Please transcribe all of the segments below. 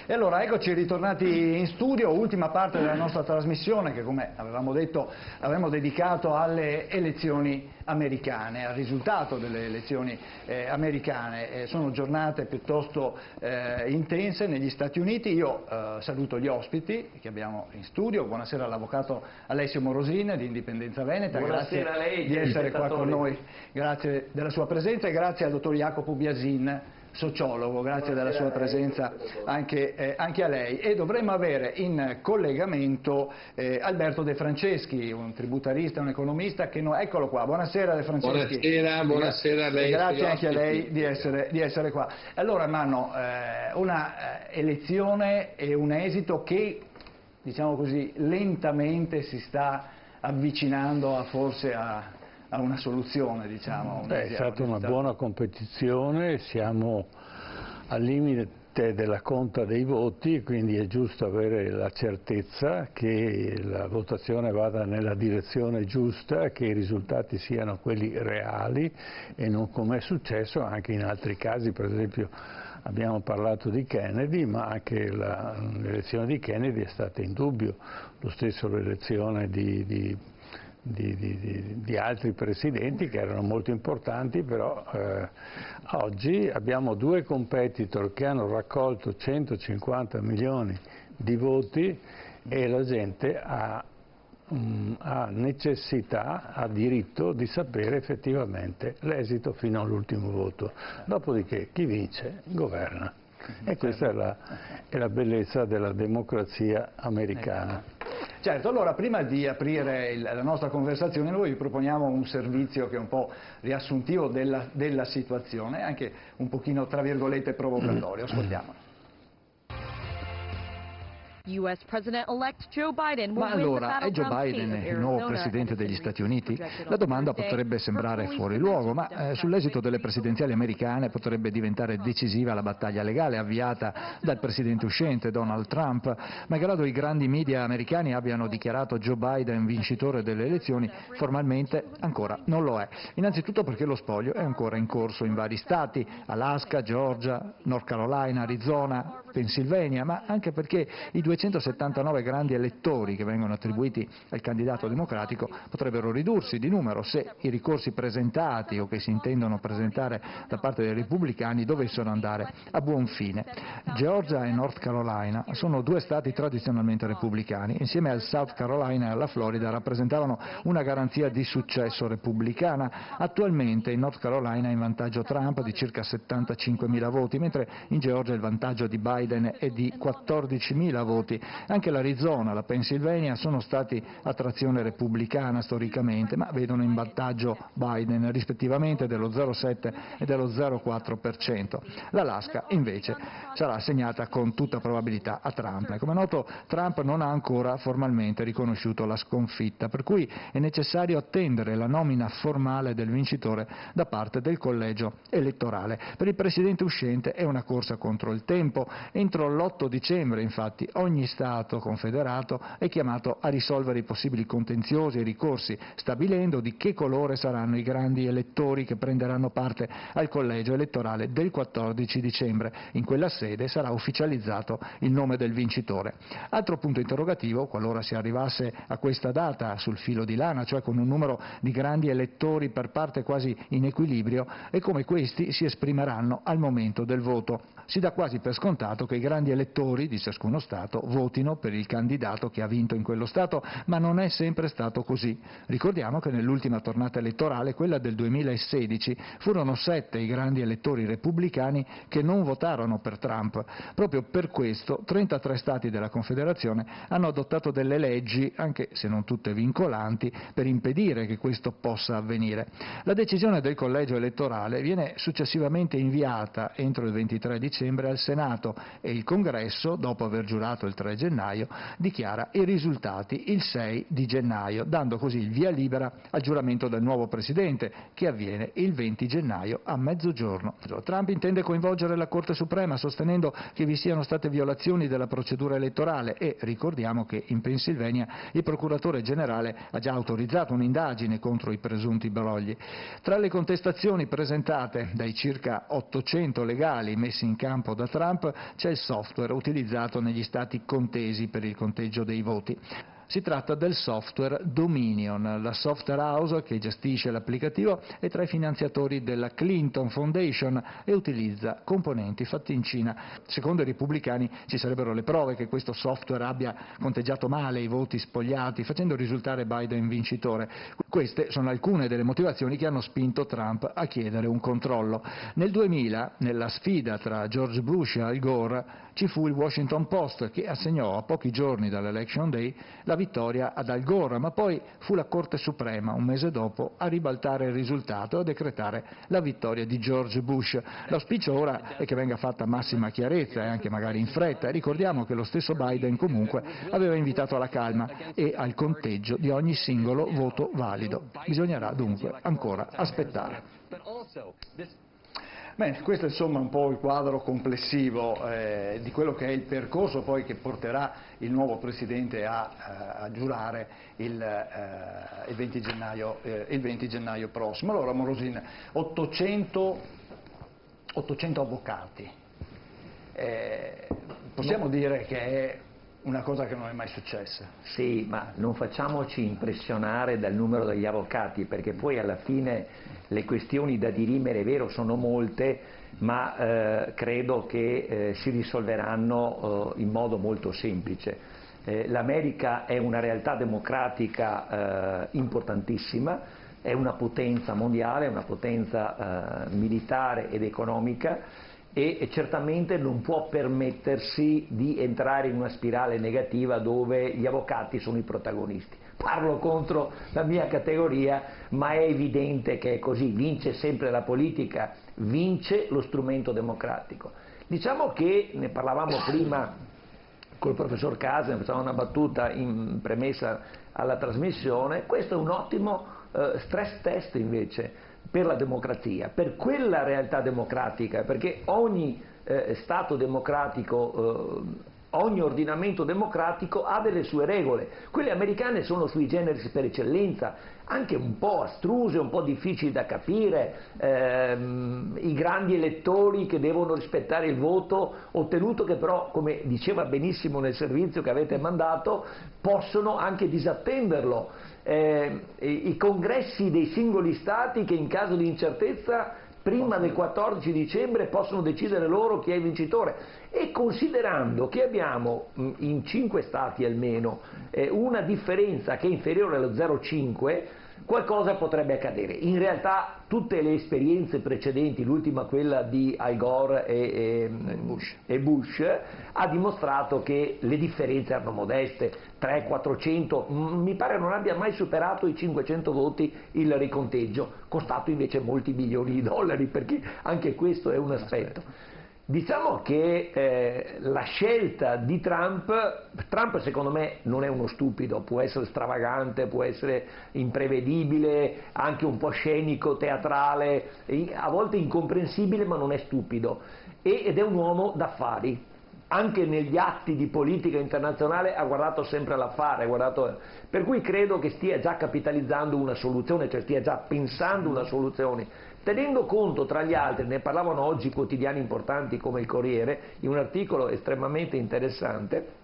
E allora eccoci ritornati in studio, ultima parte della nostra trasmissione che, come avevamo detto, avremmo dedicato alle elezioni americane, al risultato delle elezioni americane. Sono giornate piuttosto intense negli Stati Uniti. Io saluto gli ospiti che abbiamo in studio. Buonasera all'avvocato Alessio Morosin di Indipendenza Veneta. Buonasera grazie a lei, di essere qua con noi, grazie della sua presenza e grazie al dottor Jacopo Biasin, sociologo, grazie della sua presenza anche a lei. E dovremmo avere in collegamento Alberto De Franceschi, un tributarista, un economista che eccolo qua. Buonasera De Franceschi. Buonasera a lei. Grazie anche a lei di essere qua. Allora Manno, una elezione e un esito che, diciamo così, lentamente si sta avvicinando forse a una soluzione, diciamo. È stata una buona competizione, siamo al limite della conta dei voti, quindi è giusto avere la certezza che la votazione vada nella direzione giusta, che i risultati siano quelli reali e non come è successo anche in altri casi. Per esempio abbiamo parlato di Kennedy, ma anche l'elezione di Kennedy è stata in dubbio, lo stesso l'elezione di altri presidenti che erano molto importanti, però oggi abbiamo due competitor che hanno raccolto 150 milioni di voti e la gente ha necessità, ha diritto di sapere effettivamente l'esito fino all'ultimo voto. Dopodiché chi vince governa. E questa è la bellezza della democrazia americana. Certo, allora prima di aprire la nostra conversazione noi vi proponiamo un servizio che è un po' riassuntivo della situazione, anche un pochino tra virgolette provocatorio. Ascoltiamo. Ma allora, è Joe Biden il nuovo presidente degli Stati Uniti? La domanda potrebbe sembrare fuori luogo, ma sull'esito delle presidenziali americane potrebbe diventare decisiva la battaglia legale avviata dal presidente uscente Donald Trump. Malgrado i grandi media americani abbiano dichiarato Joe Biden vincitore delle elezioni, formalmente ancora non lo è. Innanzitutto perché lo spoglio è ancora in corso in vari stati, Alaska, Georgia, North Carolina, Arizona, Pennsylvania, ma anche perché i 279 grandi elettori che vengono attribuiti al candidato democratico potrebbero ridursi di numero se i ricorsi presentati o che si intendono presentare da parte dei repubblicani dovessero andare a buon fine. Georgia e North Carolina sono due stati tradizionalmente repubblicani, insieme al South Carolina e alla Florida rappresentavano una garanzia di successo repubblicana. Attualmente in North Carolina è in vantaggio Trump di circa 75.000 voti, mentre in Georgia il vantaggio di Biden è di 14.000 voti. Anche l'Arizona, la Pennsylvania sono stati a trazione repubblicana storicamente, ma vedono in vantaggio Biden rispettivamente dello 0,7 e dello 0,4%. L'Alaska invece sarà assegnata con tutta probabilità a Trump. E come è noto Trump non ha ancora formalmente riconosciuto la sconfitta, per cui è necessario attendere la nomina formale del vincitore da parte del collegio elettorale. Per il presidente uscente è una corsa contro il tempo. Entro l'8 dicembre infatti ogni Stato confederato è chiamato a risolvere i possibili contenziosi e ricorsi, stabilendo di che colore saranno i grandi elettori che prenderanno parte al collegio elettorale del 14 dicembre. In quella sede sarà ufficializzato il nome del vincitore. Altro punto interrogativo, qualora si arrivasse a questa data sul filo di lana, cioè con un numero di grandi elettori per parte quasi in equilibrio, è come questi si esprimeranno al momento del voto. Si dà quasi per scontato che i grandi elettori di ciascuno Stato votino per il candidato che ha vinto in quello Stato, ma non è sempre stato così. Ricordiamo che nell'ultima tornata elettorale, quella del 2016, furono 7 i grandi elettori repubblicani che non votarono per Trump. Proprio per questo 33 Stati della Confederazione hanno adottato delle leggi, anche se non tutte vincolanti, per impedire che questo possa avvenire. La decisione del collegio elettorale viene successivamente inviata entro il 23 dicembre al Senato e il Congresso, dopo aver giurato il il 3 gennaio, dichiara i risultati il 6 di gennaio, dando così il via libera al giuramento del nuovo presidente, che avviene il 20 gennaio a mezzogiorno. Trump intende coinvolgere la Corte Suprema sostenendo che vi siano state violazioni della procedura elettorale e ricordiamo che in Pennsylvania il procuratore generale ha già autorizzato un'indagine contro i presunti brogli. Tra le contestazioni presentate dai circa 800 legali messi in campo da Trump c'è il software utilizzato negli stati contesi per il conteggio dei voti. Si tratta del software Dominion, la software house che gestisce l'applicativo è tra i finanziatori della Clinton Foundation e utilizza componenti fatti in Cina. Secondo i repubblicani ci sarebbero le prove che questo software abbia conteggiato male i voti spogliati, facendo risultare Biden vincitore. Queste sono alcune delle motivazioni che hanno spinto Trump a chiedere un controllo. Nel 2000, nella sfida tra George Bush e Al Gore, ci fu il Washington Post che assegnò a pochi giorni dall'Election Day la vittoria ad Al Gore, ma poi fu la Corte Suprema, un mese dopo, a ribaltare il risultato e a decretare la vittoria di George Bush. L'auspicio ora è che venga fatta massima chiarezza e anche magari in fretta. Ricordiamo che lo stesso Biden comunque aveva invitato alla calma e al conteggio di ogni singolo voto valido. Bisognerà dunque ancora aspettare. Bene, questo è insomma un po' il quadro complessivo di quello che è il percorso poi che porterà il nuovo Presidente a giurare il 20 gennaio prossimo. Allora Morosini, 800 avvocati, possiamo dire che è una cosa che non è mai successa. Sì, ma non facciamoci impressionare dal numero degli avvocati, perché poi alla fine le questioni da dirimere, è vero, sono molte, ma credo che si risolveranno in modo molto semplice. L'America è una realtà democratica importantissima, è una potenza mondiale, è una potenza militare ed economica, e certamente non può permettersi di entrare in una spirale negativa dove gli avvocati sono i protagonisti. Parlo contro la mia categoria, ma è evidente che è così, vince sempre la politica, vince lo strumento democratico. Diciamo che, ne parlavamo prima col professor Casa, ne facciamo una battuta in premessa alla trasmissione, questo è un ottimo stress test invece per la democrazia, per quella realtà democratica, perché ogni Stato democratico, ogni ordinamento democratico ha delle sue regole. Quelle americane sono sui generis per eccellenza, anche un po' astruse, un po' difficili da capire, i grandi elettori che devono rispettare il voto ottenuto, che però, come diceva benissimo nel servizio che avete mandato, possono anche disattenderlo. I congressi dei singoli stati che in caso di incertezza prima del 14 dicembre possono decidere loro chi è il vincitore, e considerando che abbiamo in 5 stati almeno una differenza che è inferiore allo 0,5, qualcosa potrebbe accadere. In realtà tutte le esperienze precedenti, l'ultima quella di Al Gore e Bush, ha dimostrato che le differenze erano modeste, 300-400, mi pare non abbia mai superato i 500 voti il riconteggio, costato invece molti milioni di dollari, perché anche questo è un aspetto. Diciamo che la scelta di Trump secondo me non è uno stupido, può essere stravagante, può essere imprevedibile, anche un po' scenico, teatrale, a volte incomprensibile, ma non è stupido, ed è un uomo d'affari. Anche negli atti di politica internazionale ha guardato sempre all'affare, per cui credo che stia già capitalizzando una soluzione, cioè stia già pensando una soluzione, tenendo conto, tra gli altri, ne parlavano oggi quotidiani importanti come il Corriere, in un articolo estremamente interessante,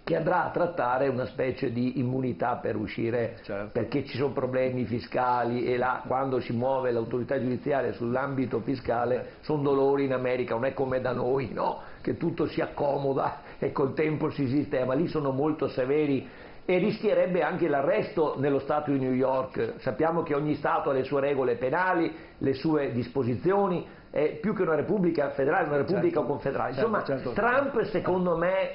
che andrà a trattare una specie di immunità per uscire, certo, perché ci sono problemi fiscali e là quando si muove l'autorità giudiziaria sull'ambito fiscale sono dolori in America, non è come da noi, no? Che tutto si accomoda e col tempo si sistema, lì sono molto severi e rischierebbe anche l'arresto nello Stato di New York. Sappiamo che ogni Stato ha le sue regole penali, le sue disposizioni, è più che una repubblica federale, una repubblica confederale. Insomma, Trump secondo me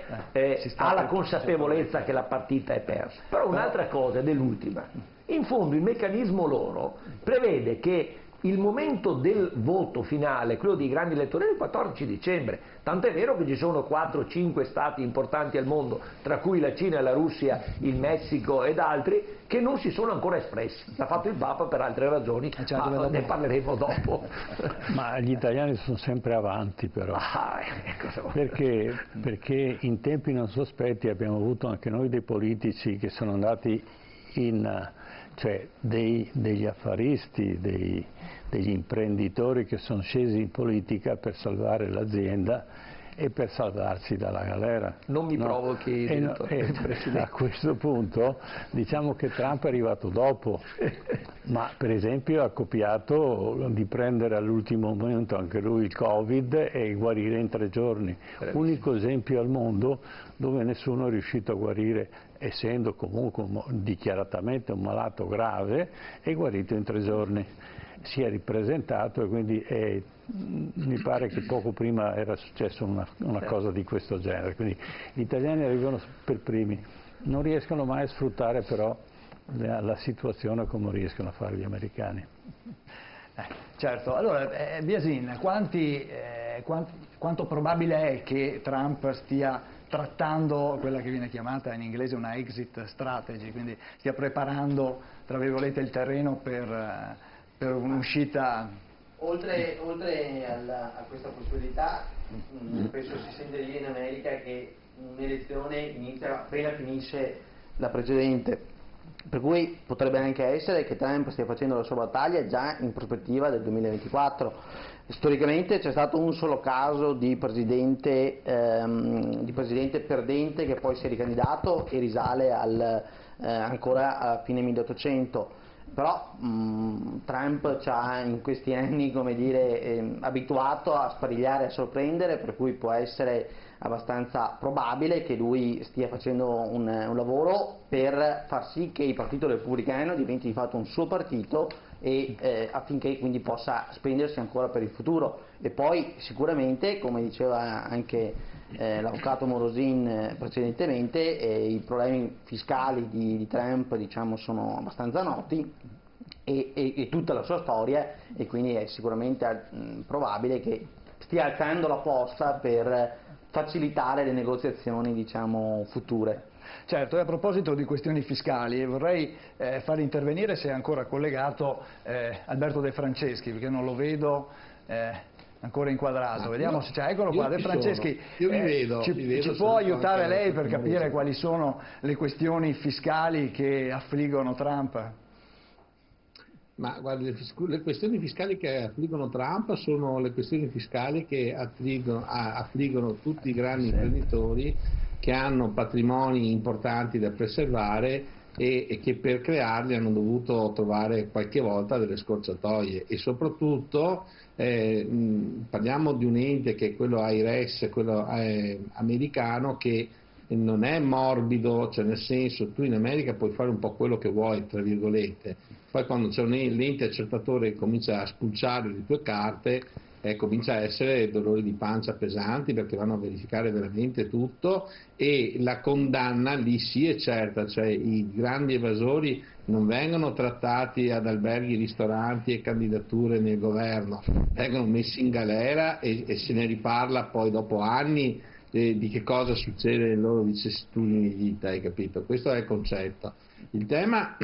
ha la consapevolezza che la partita è persa. Però un'altra cosa, ed è l'ultima, in fondo il meccanismo loro prevede che il momento del voto finale, quello dei grandi elettori, è il 14 dicembre, tant'è vero che ci sono 4-5 stati importanti al mondo, tra cui la Cina, la Russia, il Messico ed altri, che non si sono ancora espressi. L'ha fatto il Papa per altre ragioni, ma ne parleremo dopo. Ma gli italiani sono sempre avanti però, perché in tempi non sospetti abbiamo avuto anche noi dei politici che sono andati cioè degli affaristi, degli imprenditori che sono scesi in politica per salvare l'azienda e per salvarsi dalla galera. Non mi provochi, a questo punto diciamo che Trump è arrivato dopo, ma per esempio ha copiato di prendere all'ultimo momento anche lui il Covid e guarire in 3 giorni. Unico esempio al mondo dove nessuno è riuscito a guarire, essendo comunque dichiaratamente un malato grave, è guarito in 3 giorni. Si è ripresentato e quindi mi pare che poco prima era successa una cosa di questo genere, quindi gli italiani arrivano per primi, non riescono mai a sfruttare però la situazione come riescono a fare gli americani. Certo, allora Biasin, quanto probabile è che Trump stia trattando quella che viene chiamata in inglese una exit strategy, quindi stia preparando tra virgolette il terreno per un'uscita? Oltre a questa possibilità, penso si sente dire in America che un'elezione inizia appena finisce la precedente, per cui potrebbe anche essere che Trump stia facendo la sua battaglia già in prospettiva del 2024. Storicamente c'è stato un solo caso di presidente perdente che poi si è ricandidato e risale ancora a fine 1800. Però Trump ci ha in questi anni, come dire, abituato a sparigliare, a sorprendere, per cui può essere abbastanza probabile che lui stia facendo un lavoro per far sì che il Partito Repubblicano diventi di fatto un suo partito e affinché quindi possa spendersi ancora per il futuro. E poi sicuramente, come diceva anche l'avvocato Morosin precedentemente, i problemi fiscali di Trump, diciamo, sono abbastanza noti e tutta la sua storia, e quindi è sicuramente probabile che stia alzando la posta per facilitare le negoziazioni, diciamo, future. Certo, e a proposito di questioni fiscali vorrei far intervenire, se è ancora collegato, Alberto De Franceschi, perché non lo vedo ancora inquadrato. Vediamo se c'è. Eccolo qua, De Franceschi. Io mi vedo. Ci può aiutare lei per capire quali sono le questioni fiscali che affliggono Trump? Ma guardi, le questioni fiscali che affliggono Trump sono le questioni fiscali che affliggono tutti i grandi imprenditori che hanno patrimoni importanti da preservare e che per crearli hanno dovuto trovare qualche volta delle scorciatoie, e soprattutto parliamo di un ente che è quello IRS, quello americano, che non è morbido, cioè nel senso, tu in America puoi fare un po' quello che vuoi, tra virgolette, poi quando c'è un ente accertatore che comincia a spulciare le tue carte, comincia a essere dolori di pancia pesanti, perché vanno a verificare veramente tutto, e la condanna lì sì è certa, cioè i grandi evasori non vengono trattati ad alberghi, ristoranti e candidature nel governo, vengono messi in galera e se ne riparla poi dopo anni di che cosa succede nelle loro vicissitudini di vita, hai capito? Questo è il concetto. Il tema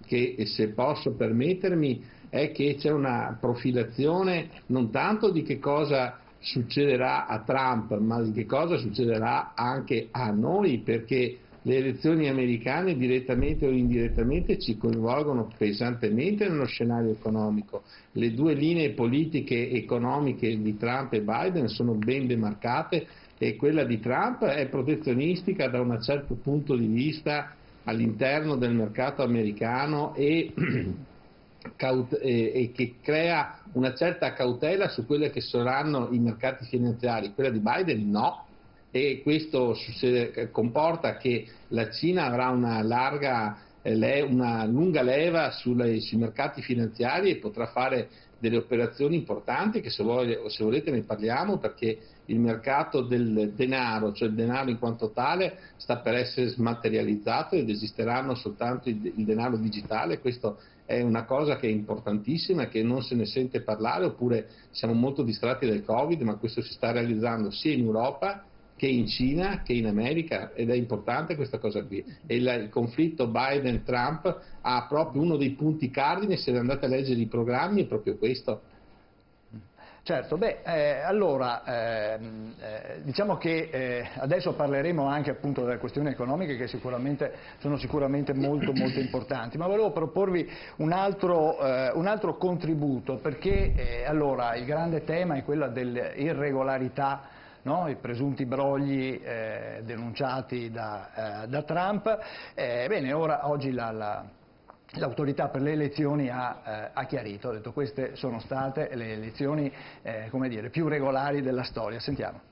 che, se posso permettermi, è che c'è una profilazione non tanto di che cosa succederà a Trump, ma di che cosa succederà anche a noi, perché le elezioni americane direttamente o indirettamente ci coinvolgono pesantemente nello scenario economico. Le due linee politiche economiche di Trump e Biden sono ben demarcate, e quella di Trump è protezionistica da un certo punto di vista all'interno del mercato americano e che crea una certa cautela su quelli che saranno i mercati finanziari. Quella di Biden no, e questo comporta che la Cina avrà una lunga leva sui mercati finanziari e potrà fare delle operazioni importanti, che se volete ne parliamo, perché il mercato del denaro, cioè il denaro in quanto tale, sta per essere smaterializzato ed esisteranno soltanto il denaro digitale. Questo è una cosa che è importantissima e che non se ne sente parlare, oppure siamo molto distratti dal Covid, ma questo si sta realizzando sia in Europa che in Cina, che in America, ed è importante questa cosa qui. E il conflitto Biden-Trump ha proprio uno dei punti cardine, se andate a leggere i programmi, è proprio questo. Certo, allora diciamo che adesso parleremo anche appunto delle questioni economiche che sono sicuramente molto importanti, ma volevo proporvi un altro contributo, perché allora il grande tema è quello dell'irregolarità, no? I presunti brogli denunciati da Trump. Bene, oggi l'autorità per le elezioni ha chiarito, ha detto queste sono state le elezioni come dire, più regolari della storia. Sentiamo.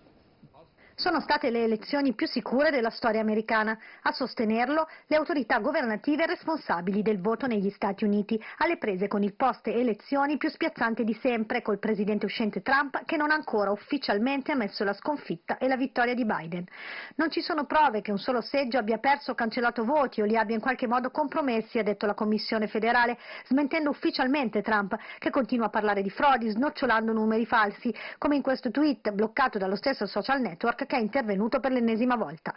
Sono state le elezioni più sicure della storia americana. A sostenerlo le autorità governative responsabili del voto negli Stati Uniti, alle prese con il post-elezioni più spiazzante di sempre, col presidente uscente Trump che non ha ancora ufficialmente ammesso la sconfitta e la vittoria di Biden. Non ci sono prove che un solo seggio abbia perso o cancellato voti o li abbia in qualche modo compromessi, ha detto la Commissione federale, smentendo ufficialmente Trump, che continua a parlare di frodi, snocciolando numeri falsi, come in questo tweet bloccato dallo stesso social network che è intervenuto per l'ennesima volta.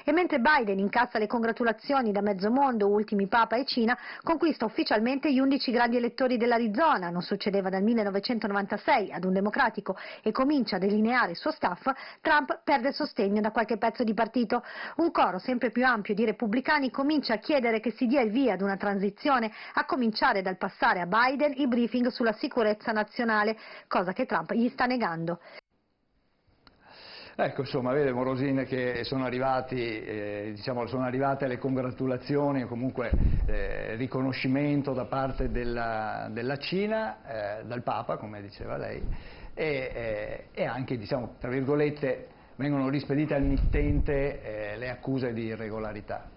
E mentre Biden incassa le congratulazioni da mezzo mondo, ultimi Papa e Cina, conquista ufficialmente gli 11 grandi elettori dell'Arizona, non succedeva dal 1996 ad un democratico, e comincia a delineare il suo staff, Trump perde sostegno da qualche pezzo di partito. Un coro sempre più ampio di repubblicani comincia a chiedere che si dia il via ad una transizione, a cominciare dal passare a Biden i briefing sulla sicurezza nazionale, cosa che Trump gli sta negando. Ecco, insomma, vede Morosini che sono arrivate le congratulazioni o comunque riconoscimento da parte della Cina, dal Papa, come diceva lei, e anche, diciamo, tra virgolette, vengono rispedite al mittente le accuse di irregolarità.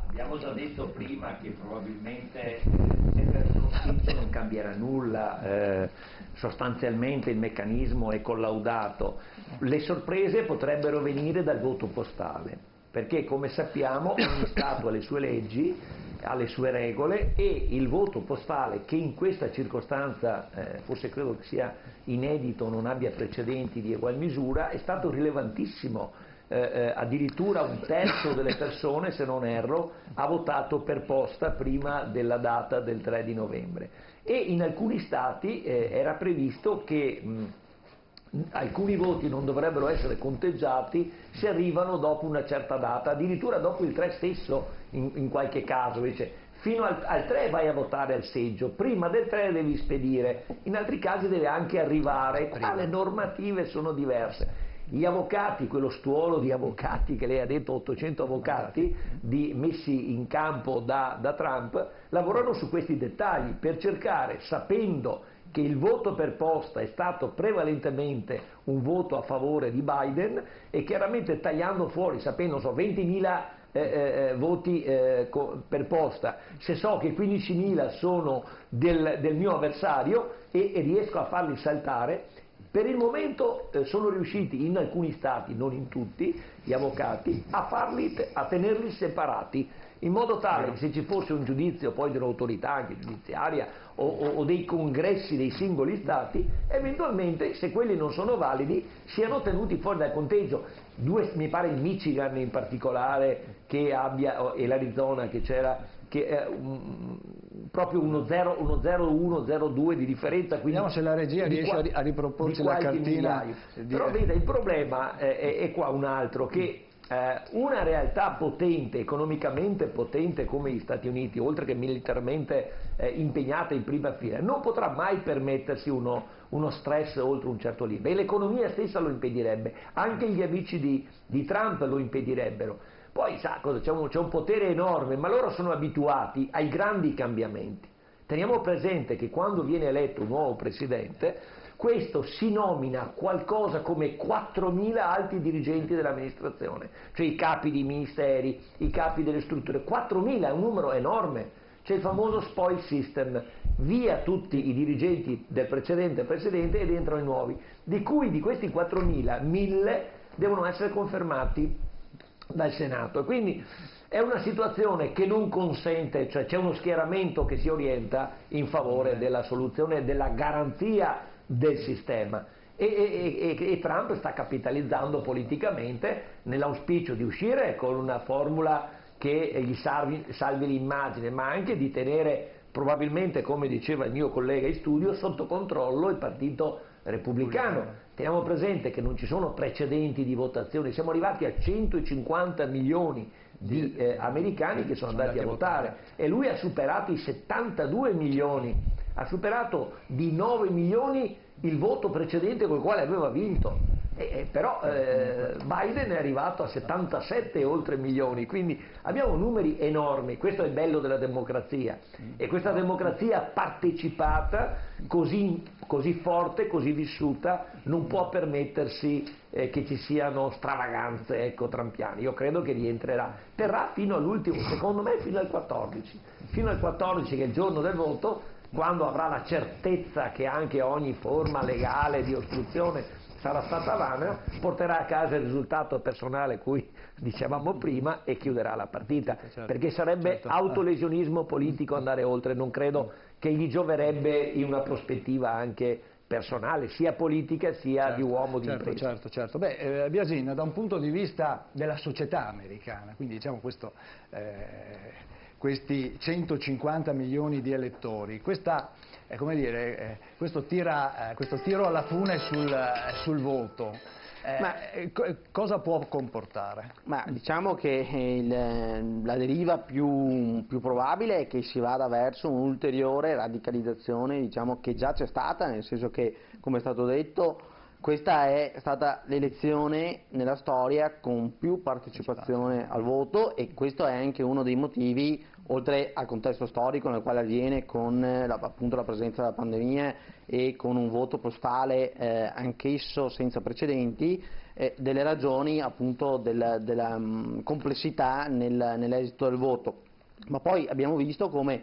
Abbiamo già detto prima che probabilmente sempre lo sconfiggio non cambierà nulla, sostanzialmente il meccanismo è collaudato. Le sorprese potrebbero venire dal voto postale, perché come sappiamo ogni Stato ha le sue leggi, ha le sue regole, e il voto postale, che in questa circostanza forse credo che sia inedito, non abbia precedenti di egual misura, è stato rilevantissimo. Addirittura un terzo delle persone, se non erro, ha votato per posta prima della data del 3 di novembre, e in alcuni stati era previsto che alcuni voti non dovrebbero essere conteggiati se arrivano dopo una certa data, addirittura dopo il 3 stesso in qualche caso, invece fino al 3 vai a votare al seggio, prima del 3 devi spedire, in altri casi deve anche arrivare, le normative sono diverse. Gli avvocati, quello stuolo di avvocati che lei ha detto, 800 avvocati messi in campo da Trump, lavorano su questi dettagli per cercare, sapendo che il voto per posta è stato prevalentemente un voto a favore di Biden, e chiaramente tagliando fuori, sapendo, 20.000 voti per posta, se so che 15.000 sono del mio avversario e riesco a farli saltare. Per il momento sono riusciti in alcuni stati, non in tutti, gli avvocati a tenerli separati, in modo tale che se ci fosse un giudizio poi dell'autorità anche giudiziaria o dei congressi dei singoli stati, eventualmente, se quelli non sono validi, siano tenuti fuori dal conteggio. Mi pare il Michigan in particolare e l'Arizona che c'era, proprio uno 0,1-0,2 di differenza. Vediamo se la regia riesce a riproporci la cartina. Però vede, il problema è qua un altro, che una realtà potente, economicamente potente come gli Stati Uniti, oltre che militarmente impegnata in prima fila, non potrà mai permettersi uno stress oltre un certo livello, e l'economia stessa lo impedirebbe, anche gli amici di Trump lo impedirebbero. Poi sa cosa, c'è un potere enorme, ma loro sono abituati ai grandi cambiamenti. Teniamo presente che quando viene eletto un nuovo presidente, questo si nomina qualcosa come 4.000 alti dirigenti dell'amministrazione, cioè i capi di ministeri, i capi delle strutture. 4.000 è un numero enorme. C'è il famoso spoil system, via tutti i dirigenti del precedente presidente ed entrano i nuovi, di cui di questi 4.000, 1.000 devono essere confermati dal Senato. E quindi è una situazione che non consente, cioè c'è uno schieramento che si orienta in favore della soluzione, della garanzia del sistema. E Trump sta capitalizzando politicamente nell'auspicio di uscire con una formula che gli salvi l'immagine, ma anche di tenere probabilmente, come diceva il mio collega in studio, sotto controllo il partito repubblicano. Teniamo presente che non ci sono precedenti di votazione, siamo arrivati a 150 milioni di americani che sono andati a votare e lui ha superato i 72 milioni, ha superato di 9 milioni il voto precedente col quale aveva vinto. Però Biden è arrivato a 77 oltre milioni, quindi abbiamo numeri enormi. Questo è il bello della democrazia, e questa democrazia partecipata, così forte, così vissuta, non può permettersi che ci siano stravaganze trampiane. Io credo che terrà fino all'ultimo, secondo me fino al 14 che è il giorno del voto, quando avrà la certezza che anche ogni forma legale di ostruzione sarà stata vana, porterà a casa il risultato personale cui dicevamo prima e chiuderà la partita, perché sarebbe autolesionismo politico andare oltre. Non credo che gli gioverebbe in una prospettiva anche personale, sia politica sia di uomo di impresa. Certo. Beh, Biasin, da un punto di vista della società americana, quindi diciamo questi 150 milioni di elettori, questo tiro alla fune sul voto, cosa può comportare? Ma diciamo che la deriva più probabile è che si vada verso un'ulteriore radicalizzazione, diciamo, che già c'è stata, nel senso che, come è stato detto, questa è stata l'elezione nella storia con più partecipazione al voto, e questo è anche uno dei motivi, oltre al contesto storico nel quale avviene con appunto la presenza della pandemia e con un voto postale anch'esso senza precedenti, delle ragioni appunto della complessità nell'esito del voto. Ma poi abbiamo visto come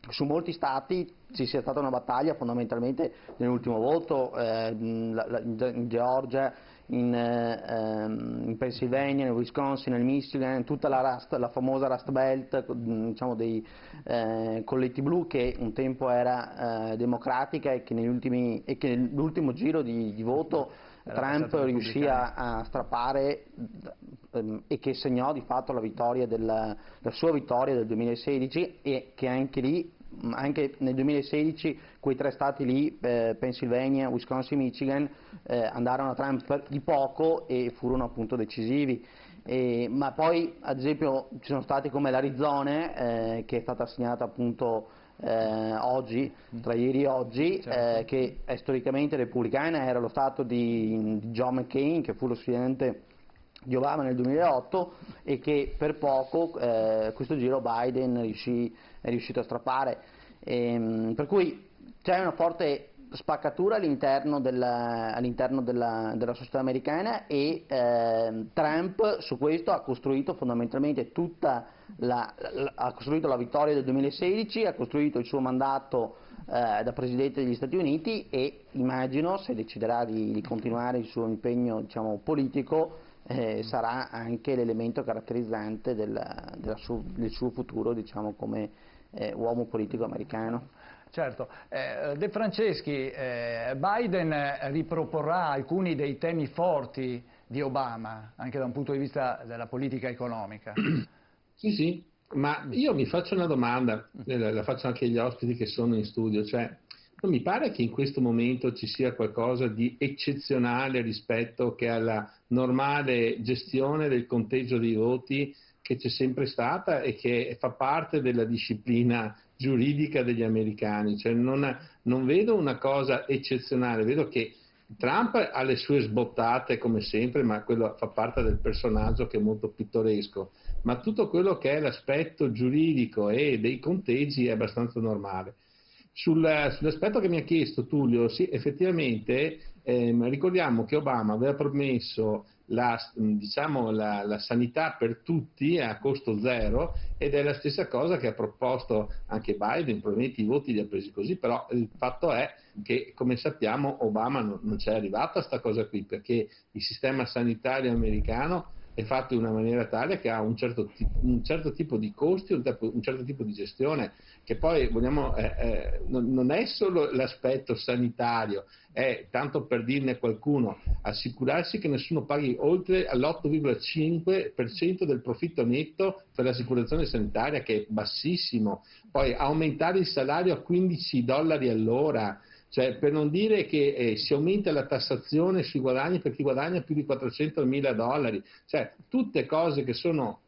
su molti stati ci sia stata una battaglia fondamentalmente nell'ultimo voto, in Georgia, in Pennsylvania, nel Wisconsin, nel Michigan, tutta la famosa Rust Belt, diciamo, dei colletti blu, che un tempo era democratica e che nell'ultimo giro di voto Trump riuscì a strappare, e che segnò di fatto la sua vittoria del 2016, e che anche nel 2016 quei tre stati lì, Pennsylvania, Wisconsin, Michigan, andarono a Trump di poco e furono appunto decisivi. Ma poi ad esempio ci sono stati come l'Arizona, che è stata assegnata appunto oggi, tra ieri e oggi, che è storicamente repubblicana, era lo stato di John McCain, che fu lo sfidante di Obama nel 2008, e che per poco questo giro Biden è riuscito a strappare, per cui c'è una forte spaccatura all'interno della società americana, e Trump su questo ha costruito fondamentalmente ha costruito la vittoria del 2016, ha costruito il suo mandato da Presidente degli Stati Uniti, e immagino, se deciderà di continuare il suo impegno, diciamo, politico, sarà anche l'elemento caratterizzante del suo futuro, diciamo, come uomo politico americano. Certo. De Franceschi, Biden riproporrà alcuni dei temi forti di Obama, anche da un punto di vista della politica economica. Sì, ma io mi faccio una domanda, la faccio anche agli ospiti che sono in studio, cioè non mi pare che in questo momento ci sia qualcosa di eccezionale rispetto che alla normale gestione del conteggio dei voti che c'è sempre stata e che fa parte della disciplina giuridica degli americani. Cioè non vedo una cosa eccezionale, vedo che Trump ha le sue sbottate come sempre, ma quello fa parte del personaggio, che è molto pittoresco, ma tutto quello che è l'aspetto giuridico e dei conteggi è abbastanza normale. Sull'aspetto che mi ha chiesto Tullio, sì, effettivamente ricordiamo che Obama aveva promesso diciamo, la sanità per tutti a costo zero, ed è la stessa cosa che ha proposto anche Biden. Probabilmente i voti li ha presi così, però il fatto è che, come sappiamo, Obama non c'è arrivato a sta cosa qui, perché il sistema sanitario americano è fatto in una maniera tale che ha un certo tipo di costi, un certo tipo di gestione, che poi non è solo l'aspetto sanitario, è, tanto per dirne qualcuno, assicurarsi che nessuno paghi oltre all'8,5% del profitto netto per l'assicurazione sanitaria, che è bassissimo, poi aumentare il salario a $15 all'ora, cioè, per non dire che si aumenta la tassazione sui guadagni per chi guadagna più di $400.000, cioè tutte cose che sono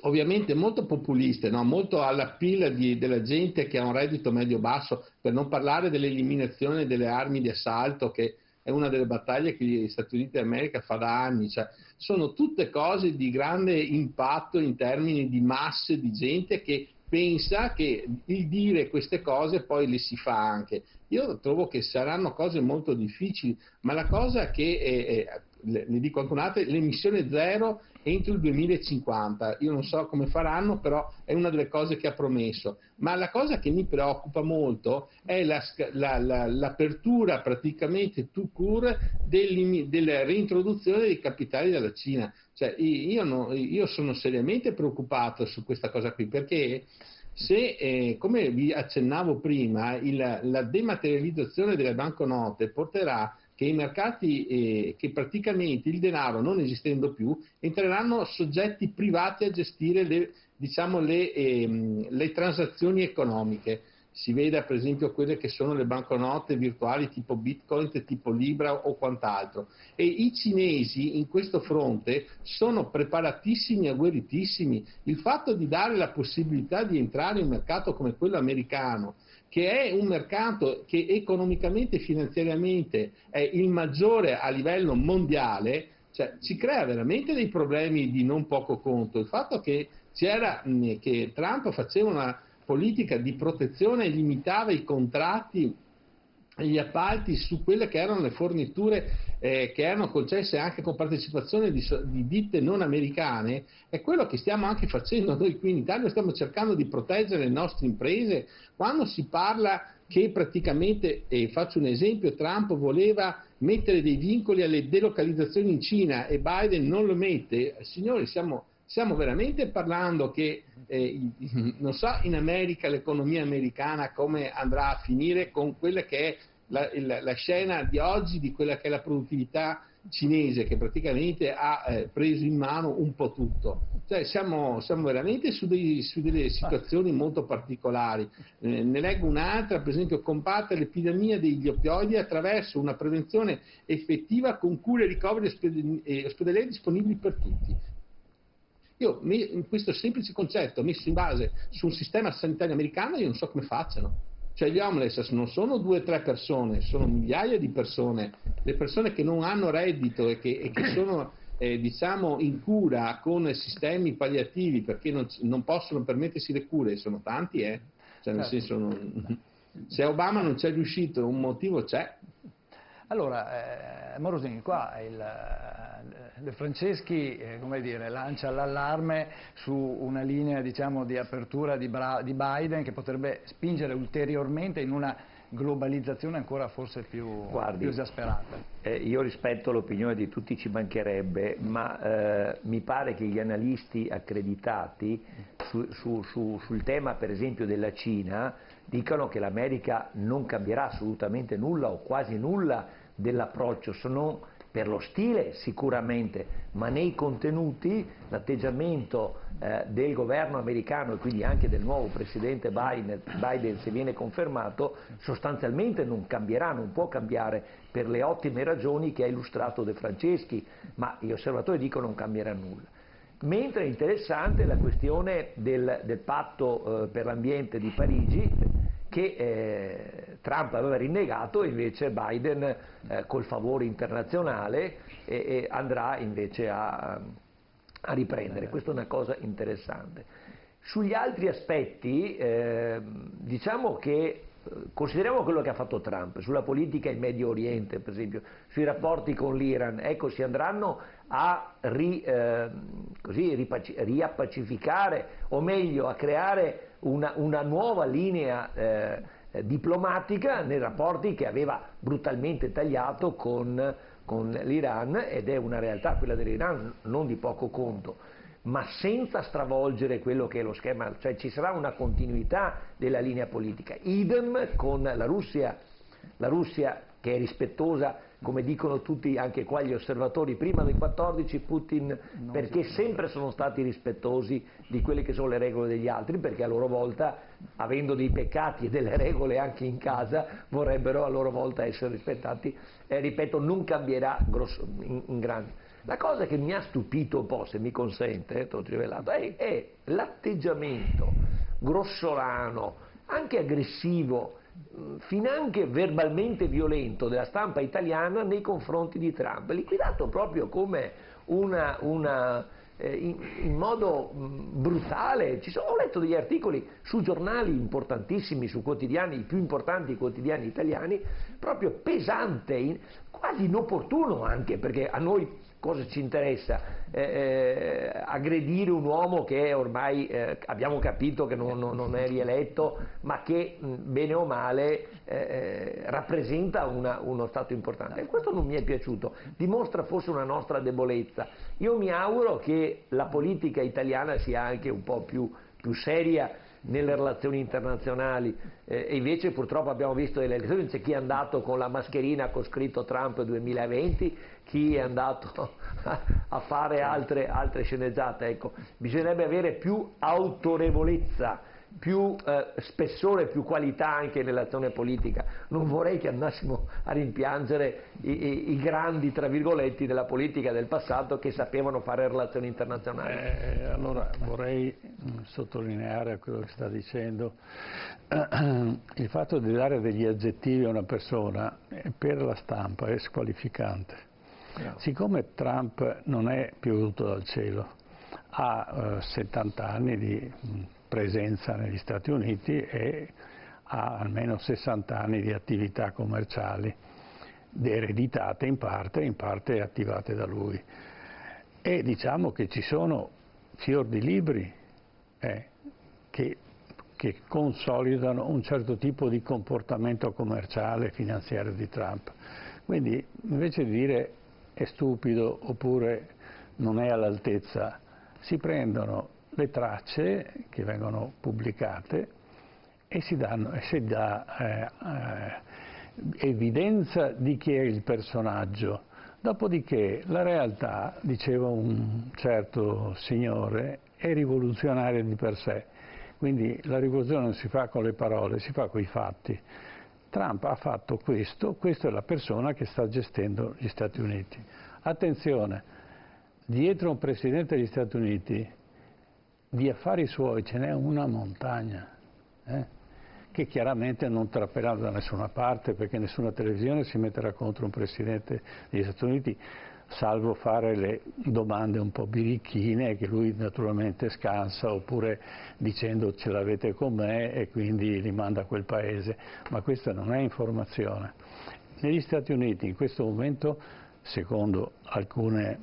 ovviamente molto populiste, no? Molto all'appeal della gente che ha un reddito medio-basso, per non parlare dell'eliminazione delle armi di assalto, che è una delle battaglie che gli Stati Uniti d'America fa da anni, cioè, sono tutte cose di grande impatto in termini di masse di gente che pensa che il dire queste cose poi le si fa anche. Io trovo che saranno cose molto difficili, ma la cosa che, le dico anche un'altra, l'emissione zero entro il 2050, io non so come faranno, però è una delle cose che ha promesso. Ma la cosa che mi preoccupa molto è l'apertura praticamente tout court della reintroduzione dei capitali dalla Cina. Cioè, io sono seriamente preoccupato su questa cosa qui, perché se, come vi accennavo prima, la dematerializzazione delle banconote porterà che i mercati, che praticamente il denaro non esistendo più, entreranno soggetti privati a gestire le transazioni economiche. Si veda per esempio quelle che sono le banconote virtuali tipo Bitcoin, tipo Libra o quant'altro. E i cinesi in questo fronte sono preparatissimi e agguerritissimi. Il fatto di dare la possibilità di entrare in un mercato come quello americano, che è un mercato che economicamente e finanziariamente è il maggiore a livello mondiale, cioè, ci crea veramente dei problemi di non poco conto. Il fatto che Trump faceva una politica di protezione e limitava i contratti e gli appalti su quelle che erano le forniture che erano concesse anche con partecipazione di ditte non americane, è quello che stiamo anche facendo noi qui in Italia. Stiamo cercando di proteggere le nostre imprese. Quando si parla che praticamente, faccio un esempio, Trump voleva mettere dei vincoli alle delocalizzazioni in Cina e Biden non lo mette, signori, stiamo veramente parlando che, non so in America l'economia americana come andrà a finire con quella che è la scena di oggi, di quella che è la produttività cinese, che praticamente ha preso in mano un po' tutto. Cioè, siamo veramente su delle situazioni molto particolari. Ne leggo un'altra, per esempio, combattere l'epidemia degli oppioidi attraverso una prevenzione effettiva con cure e ricoveri ospedalieri disponibili per tutti. Io, in questo semplice concetto messo in base su un sistema sanitario americano, io non so come facciano. Cioè, gli homeless non sono 2 o 3 persone, sono migliaia di persone. Le persone che non hanno reddito e che sono diciamo in cura con sistemi palliativi perché non possono permettersi le cure, sono tanti, cioè, nel senso, se Obama non c'è riuscito, un motivo c'è. Allora, Morosini, qua De Franceschi come dire, lancia l'allarme su una linea, diciamo, di apertura di Biden che potrebbe spingere ulteriormente in una globalizzazione ancora forse più esasperata. Io rispetto l'opinione di tutti, ci mancherebbe, ma mi pare che gli analisti accreditati sul tema, per esempio, della Cina dicano che l'America non cambierà assolutamente nulla o quasi nulla dell'approccio, sono per lo stile sicuramente, ma nei contenuti l'atteggiamento del governo americano e quindi anche del nuovo presidente Biden, se viene confermato, sostanzialmente non cambierà, non può cambiare per le ottime ragioni che ha illustrato De Franceschi, ma gli osservatori dicono non cambierà nulla. Mentre è interessante la questione del patto per l'ambiente di Parigi, che Trump aveva rinnegato, e invece Biden col favore internazionale andrà invece a riprendere. Questa è una cosa interessante. Sugli altri aspetti diciamo che consideriamo quello che ha fatto Trump sulla politica in Medio Oriente, per esempio, sui rapporti con l'Iran, ecco, si andranno a riappacificare, o meglio a creare una nuova linea diplomatica nei rapporti che aveva brutalmente tagliato con l'Iran, ed è una realtà quella dell'Iran non di poco conto, ma senza stravolgere quello che è lo schema, cioè ci sarà una continuità della linea politica. Idem con la Russia che è rispettosa, come dicono tutti anche qua gli osservatori, prima del 14 Putin, perché sempre sono stati rispettosi di quelle che sono le regole degli altri, perché a loro volta, avendo dei peccati e delle regole anche in casa, vorrebbero a loro volta essere rispettati, ripeto, non cambierà in grande. La cosa che mi ha stupito un po', se mi consente, t'ho rivelato, è l'atteggiamento grossolano, anche aggressivo, finanche verbalmente violento della stampa italiana nei confronti di Trump, liquidato proprio come in modo brutale. Ho letto degli articoli su giornali importantissimi, su quotidiani, i più importanti quotidiani italiani, proprio pesante, quasi inopportuno anche, perché a noi cosa ci interessa? Aggredire un uomo che ormai abbiamo capito che non è rieletto, ma che bene o male rappresenta uno Stato importante. E questo non mi è piaciuto, dimostra forse una nostra debolezza. Io mi auguro che la politica italiana sia anche un po' più seria nelle relazioni internazionali, e invece purtroppo abbiamo visto delle elezioni, c'è chi è andato con la mascherina con scritto Trump 2020, chi è andato a fare altre sceneggiate. Ecco, bisognerebbe avere più autorevolezza, più spessore, più qualità anche nell'azione politica. Non vorrei che andassimo a rimpiangere i grandi, tra virgolette, della politica del passato che sapevano fare relazioni internazionali. Allora vorrei sottolineare quello che sta dicendo. Il fatto di dare degli aggettivi a una persona per la stampa è squalificante. Siccome Trump non è piovuto dal cielo, ha 70 anni di presenza negli Stati Uniti e ha almeno 60 anni di attività commerciali, ereditate in parte attivate da lui. E diciamo che ci sono fior di libri che consolidano un certo tipo di comportamento commerciale e finanziario di Trump. Quindi invece di dire è stupido oppure non è all'altezza, si prendono le tracce che vengono pubblicate e si dà evidenza di chi è il personaggio. Dopodiché la realtà, diceva un certo signore, è rivoluzionaria di per sé. Quindi la rivoluzione non si fa con le parole, si fa con i fatti. Trump ha fatto questo è la persona che sta gestendo gli Stati Uniti. Attenzione, dietro un Presidente degli Stati Uniti di affari suoi ce n'è una montagna, che chiaramente non trapperà da nessuna parte, perché nessuna televisione si metterà contro un Presidente degli Stati Uniti, salvo fare le domande un po' birichine che lui naturalmente scansa, oppure dicendo ce l'avete con me e quindi li manda a quel paese, ma questa non è informazione. Negli Stati Uniti in questo momento, secondo alcune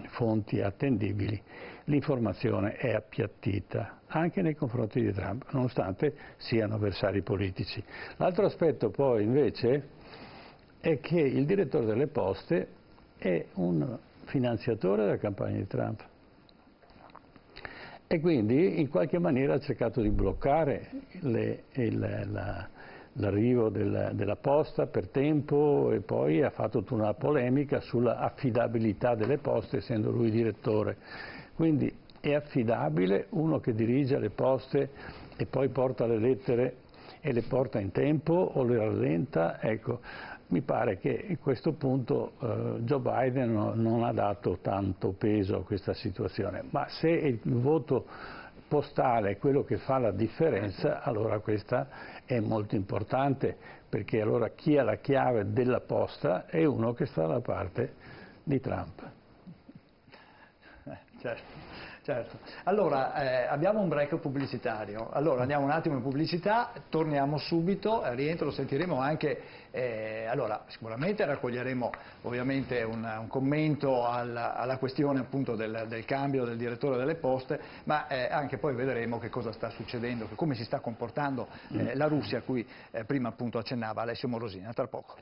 fonti attendibili, l'informazione è appiattita anche nei confronti di Trump, nonostante siano avversari politici. L'altro aspetto poi invece è che il direttore delle poste è un finanziatore della campagna di Trump e quindi in qualche maniera ha cercato di bloccare l'arrivo della posta per tempo, e poi ha fatto tutta una polemica sulla affidabilità delle poste, essendo lui direttore. Quindi è affidabile uno che dirige le poste e poi porta le lettere e le porta in tempo o le rallenta? Ecco, mi pare che a questo punto Joe Biden non ha dato tanto peso a questa situazione, ma se il voto postale è quello che fa la differenza, allora questa è molto importante, perché allora chi ha la chiave della posta è uno che sta dalla parte di Trump. Certo. Certo. Allora, abbiamo un break pubblicitario, allora andiamo un attimo in pubblicità, torniamo subito, al rientro sentiremo anche, allora sicuramente raccoglieremo ovviamente un commento alla questione appunto del cambio del direttore delle poste, ma anche poi vedremo che cosa sta succedendo, come si sta comportando la Russia a cui prima appunto accennava Alessio Morosina. Tra poco.